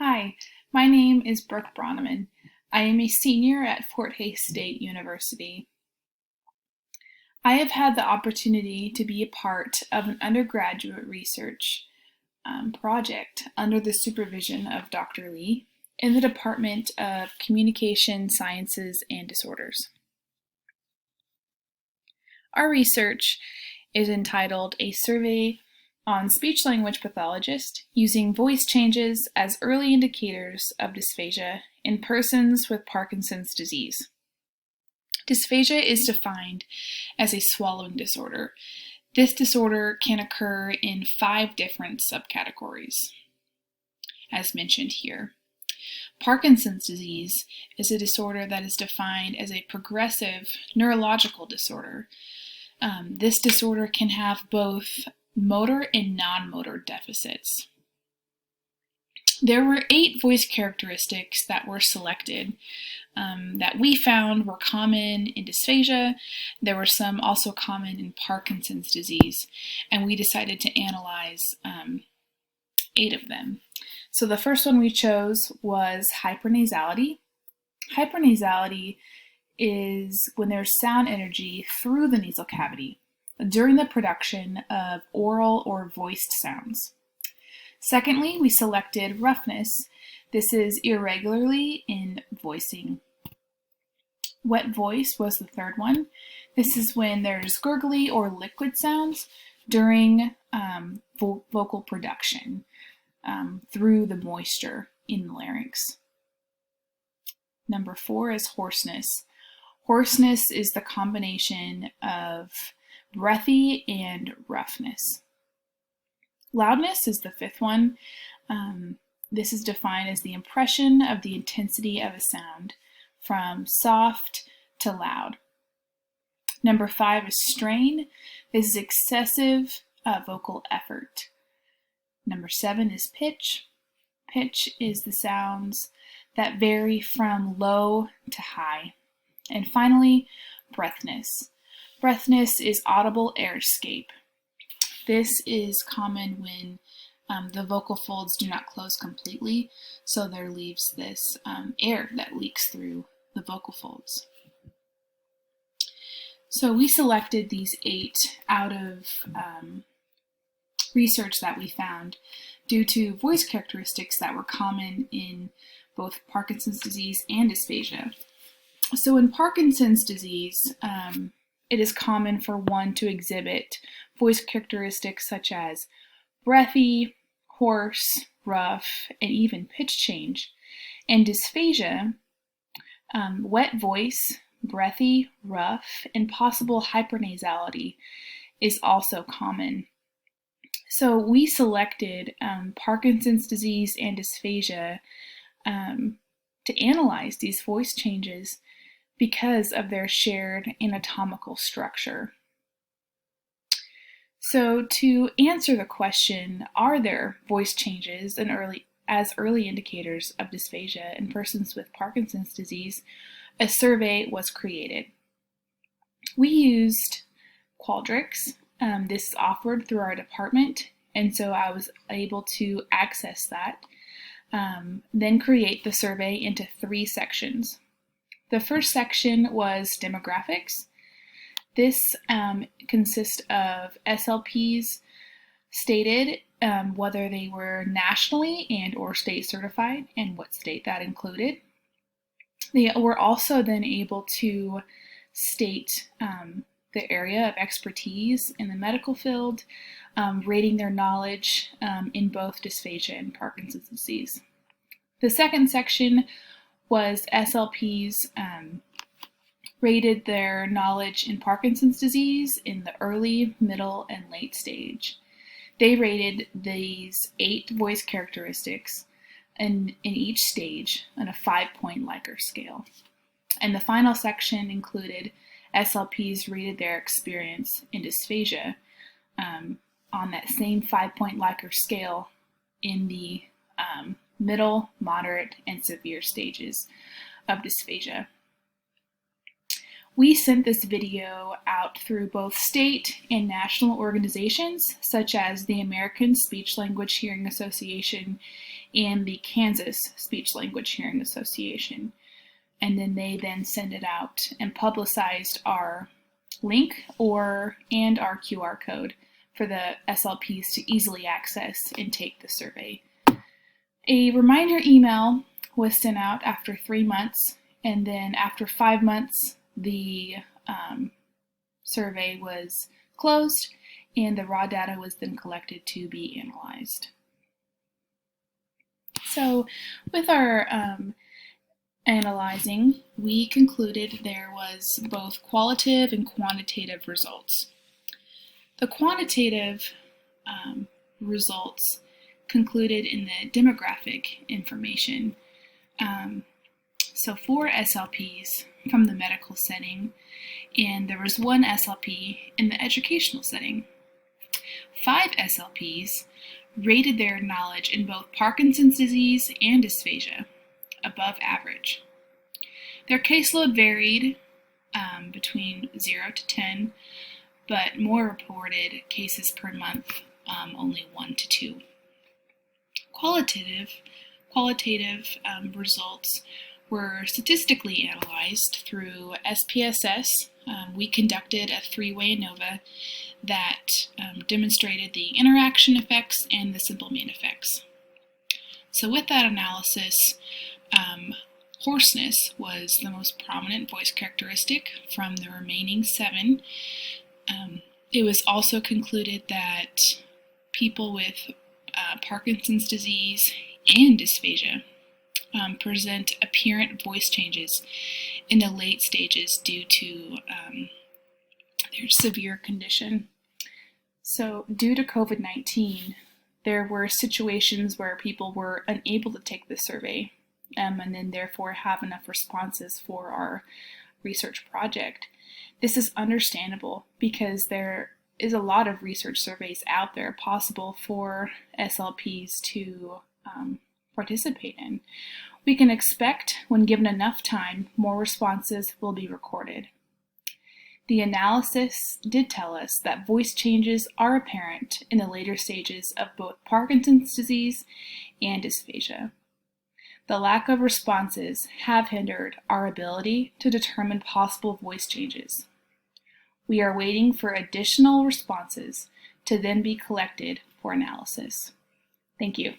Hi, my name is Brooke Bronneman. I am a senior at Fort Hays State University. I have had the opportunity to be a part of an undergraduate research project under the supervision of Dr. Lee in the Department of Communication Sciences and Disorders. Our research is entitled A Survey on Speech-Language Pathologist Using Voice Changes as Early Indicators of Dysphagia in Persons with Parkinson's Disease. Dysphagia is defined as a swallowing disorder. This disorder can occur in 5 different subcategories, as mentioned here. Parkinson's disease is a disorder that is defined as a progressive neurological disorder. This disorder can have both motor and non-motor deficits. There were 8 voice characteristics that were selected that we found were common in dysphagia. There were some also common in Parkinson's disease, and we decided to analyze 8 of them. So the first one we chose was hypernasality. Hypernasality is when there's sound energy through the nasal cavity during the production of oral or voiced sounds. Secondly, we selected roughness. This is irregularly in voicing. Wet voice was the third one. This is when there's gurgly or liquid sounds during vocal production through the moisture in the larynx. Number 4 is hoarseness. Hoarseness is the combination of breathy and roughness. Loudness is the 5th one. This is defined as the impression of the intensity of a sound from soft to loud. Number 5 is strain. This is excessive vocal effort. Number 7 is pitch. Pitch is the sounds that vary from low to high. And finally, breathness. Breathness is audible air escape. This is common when the vocal folds do not close completely, so there leaves this air that leaks through the vocal folds. So we selected these 8 out of research that we found due to voice characteristics that were common in both Parkinson's disease and dysphagia. So in Parkinson's disease, it is common for one to exhibit voice characteristics such as breathy, hoarse, rough, and even pitch change. In dysphagia, wet voice, breathy, rough, and possible hypernasality is also common. So we selected Parkinson's disease and dysphagia to analyze these voice changes because of their shared anatomical structure. So to answer the question, are there voice changes as early indicators of dysphagia in persons with Parkinson's disease, a survey was created. We used Qualtrics. This is offered through our department, and so I was able to access that. Then create the survey into 3 sections. The first section was demographics. This consists of SLPs stated whether they were nationally and or state certified and what state that included. They were also then able to state the area of expertise in the medical field, rating their knowledge in both dysphagia and Parkinson's disease. The second section was SLPs rated their knowledge in Parkinson's disease in the early, middle, and late stage. They rated these 8 voice characteristics in each stage on a 5-point Likert scale. And the final section included SLPs rated their experience in dysphagia on that same 5-point Likert scale in the middle, moderate, and severe stages of dysphagia. We sent this video out through both state and national organizations such as the American Speech Language Hearing Association and the Kansas Speech Language Hearing Association. And then they send it out and publicized our link and our QR code for the SLPs to easily access and take the survey. A reminder email was sent out after 3 months, and then after 5 months, the survey was closed and the raw data was then collected to be analyzed. So with our analyzing, we concluded there was both qualitative and quantitative results. The quantitative results concluded in the demographic information. So 4 SLPs from the medical setting, and there was 1 SLP in the educational setting. 5 SLPs rated their knowledge in both Parkinson's disease and dysphagia above average. Their caseload varied between 0 to 10, but more reported cases per month, only 1 to 2. Qualitative results were statistically analyzed through SPSS. We conducted a 3-way ANOVA that demonstrated the interaction effects and the simple main effects. So with that analysis, hoarseness was the most prominent voice characteristic from the remaining 7. It was also concluded that people with Parkinson's disease and dysphagia present apparent voice changes in the late stages due to their severe condition. So due to COVID-19, there were situations where people were unable to take the survey and then therefore have enough responses for our research project. This is understandable because there is a lot of research surveys out there possible for SLPs to participate in. We can expect, when given enough time, more responses will be recorded. The analysis did tell us that voice changes are apparent in the later stages of both Parkinson's disease and dysphagia. The lack of responses have hindered our ability to determine possible voice changes. We are waiting for additional responses to then be collected for analysis. Thank you.